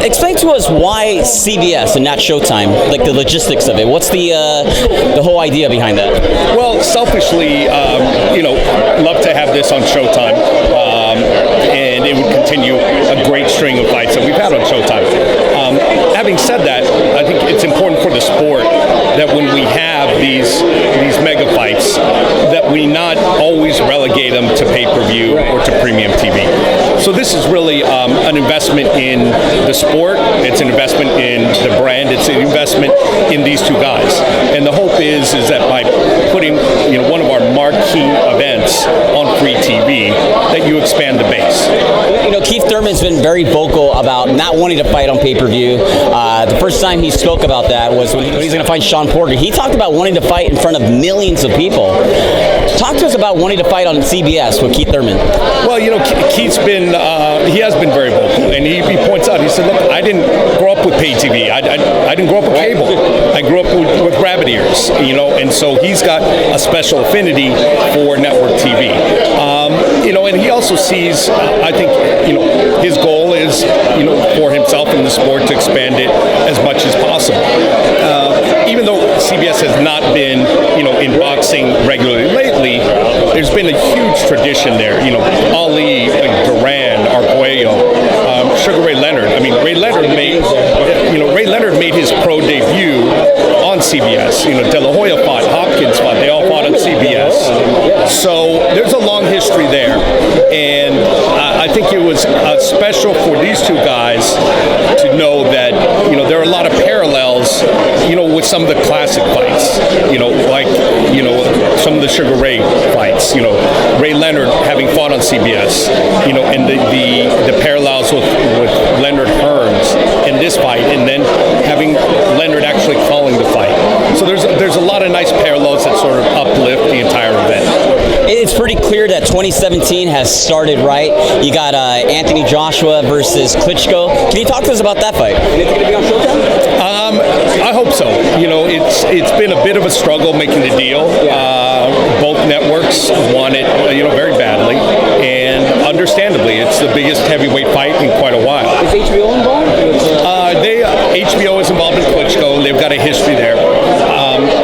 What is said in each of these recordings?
Explain to us why CBS and not Showtime, like the logistics of it. What's the whole idea behind that? Well, selfishly, love to have this on Showtime, and it would continue a great string of fights that we've had on Showtime. Having said that, I think it's important for the sport that when we have these mega fights, that we not always relegate them to pay-per-view or to premium TV. So this is really an investment in the sport. It's an investment in the brand. It's an investment in these two guys. And the hope is that by putting one of our marquee events on free TV, that you expand the base. Keith Thurman's been very vocal about not wanting to fight on pay-per-view. The first time he spoke about that was when he was going to fight Sean Porter. He talked about wanting to fight in front of millions of people. Talk to us about wanting to fight on CBS with Keith Thurman. Well, Keith's been, he has been very vocal, and he points out, he said, look, I didn't grow up with pay TV. I didn't grow up with cable. I grew up with rabbit ears, and so he's got a special affinity for network TV. And he also sees, I think, his goal is, for himself in the sport to expand it as much as possible. Even though CBS has not been, in boxing regularly lately, there's been a huge tradition there. Ali, Duran, Arguello, Sugar Ray Leonard. I mean, Ray Leonard made his pro debut on CBS. De La Hoya fought, Hopkins fought. They all fought on CBS. So there's a long history there, and I think it was special for these two guys to know that there are a lot of parallels, with some of the classic fights, like some of the Sugar Ray fights, Ray Leonard having fought on CBS, and the parallels with Leonard Hearns in this fight, and then having Leonard actually calling the fight. So there's a lot of nice parallels that sort of uplift the entire event. It's pretty clear that 2017 has started right. You got Anthony Joshua versus Klitschko. Can you talk to us about that fight? Is it going to be on Showtime? I hope so. It's been a bit of a struggle making the deal. Both networks want it, very badly, and understandably, it's the biggest heavyweight fight in quite a while. Is HBO involved? HBO is involved in Klitschko. They've got a history there.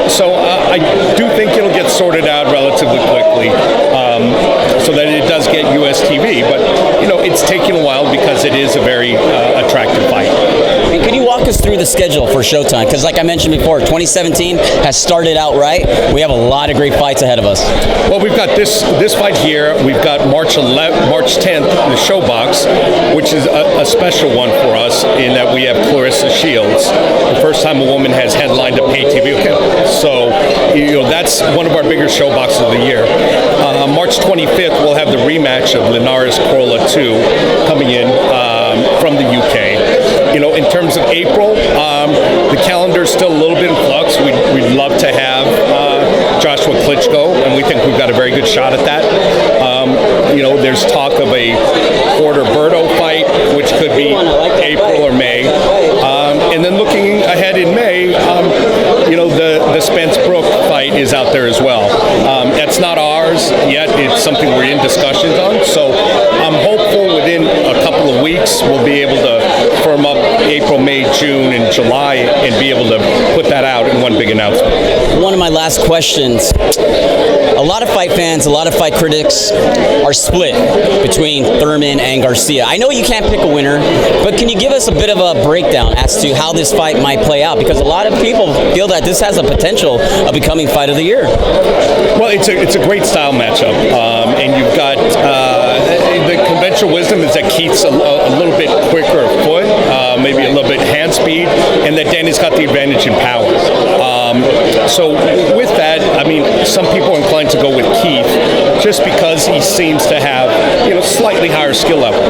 So I do think it'll get sorted out relatively quickly, so that it does get US TV. But it's taking a while because it is a very attractive fight. And can you walk us through the schedule for Showtime? Because like I mentioned before, 2017 has started out right. We have a lot of great fights ahead of us. Well, we've got this fight here. We've got March 10th, the ShowBox, which is a special one for us in that we have Clarissa Shields, the first time a woman has headlined a pay TV. So, that's one of our bigger ShowBoxes of the year. March 25th, we'll have the rematch of Linares Corolla 2 coming in from the UK. In terms of April, the calendar is still a little bit in flux. We'd love to have Joshua Klitschko, and we think we've got a very good shot at that. There's talk of a Porter Berto fight, which could be April or May. And then looking ahead in May, the Spence Brook fight is out there as well. That's not ours yet. It's something we're in discussions on. So I'm hopeful within a couple of weeks we'll be able to firm up April, May, June, and July and be able to put that out in one big announcement. One of my last questions. A lot of fight fans, a lot of fight critics are split between Thurman and Garcia. I know you can't pick a winner, but can you give us a bit of a breakdown as to how this fight might play out? Because a lot of people feel that this has a potential of becoming Fight of the Year. Well, it's a great style matchup, and you've got the conventional wisdom is that Keith's a little bit quicker of foot, maybe a little bit hand speed, and that Danny's got the advantage in power. So with that, some people are inclined to go with Keith just because he seems to have, slightly higher skill level.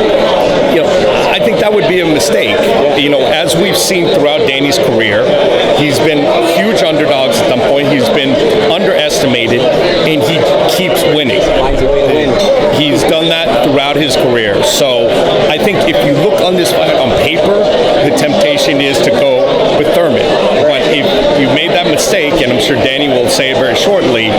I think that would be a mistake. As we've seen throughout Danny's career, he's been huge underdogs at some point. He's been underestimated, and he keeps winning. He's done that throughout his career. So I think if you look on this fight on paper, the temptation is to go with Thurman. But if you made that mistake, and I'm sure Danny will say it very shortly,